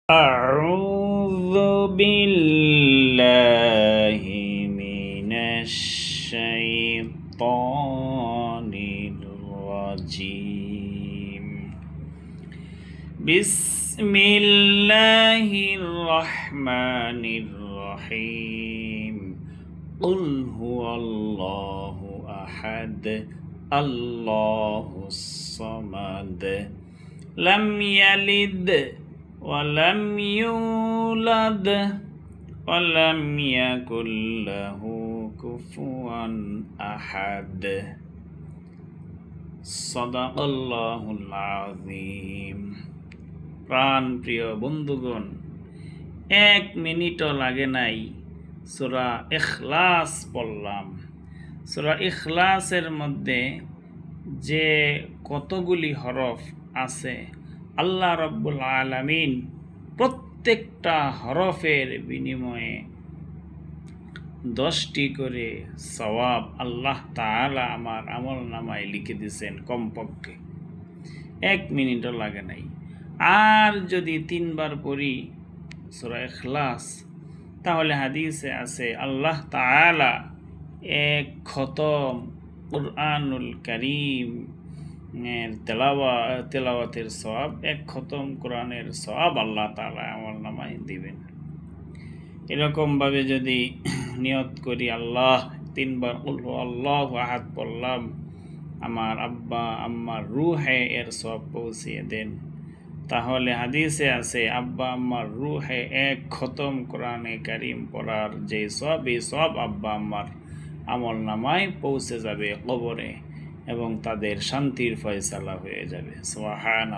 أعوذ بالله من الشيطان الرجيم بسم الله الرحمن الرحيم قل هو الله أحد الله الصمد لم يلد ولم يولد ولم يكن له كفوا أحد صدق الله العظيم। প্রাণ প্রিয় বন্ধুগণ, 1 মিনিটও লাগে নাই সূরা ইখলাস পড়লাম। সূরা ইখলাসের মধ্যে যে কতগুলি হরফ আছে, আল্লাহ রব্বুল আলামিন প্রত্যেকটা হরফের বিনিময়ে 10টি করে সওয়াব আল্লাহ তাআলা আমার আমল নামায় লিখে দিয়েছেন। কমপক্ষে 1 মিনিটও লাগে নাই। আর যদি 3 বার পড়ি সূরা ইখলাস, তাহলে হাদিসে আছে আল্লাহ তাআলা 1 খতম কুরআনুল কারীম তেলাওয়াতের সওয়াব, 1 খতম কোরআনের সওয়াব আল্লাহ তাআলা আমল নামায় দিবেন। এরকমভাবে যদি নিয়ত করি আল্লাহ 3 বার আল্লাহু আহাদ পড়লাম, আমার আব্বা আম্মার রূহে এর সওয়াব পৌঁছিয়ে দেন। তাহলে হাদিসে আছে আব্বা আম্মার রূহে 1 খতম কোরআনে কারীম পড়ার যে সওয়াব, এই সওয়াব আব্বা আম্মার আমল নামায় পৌঁছে যাবে কবরে এবং তাদের শান্তির ফয়সালা হয়ে যাবে। সুবহানাল্লাহ।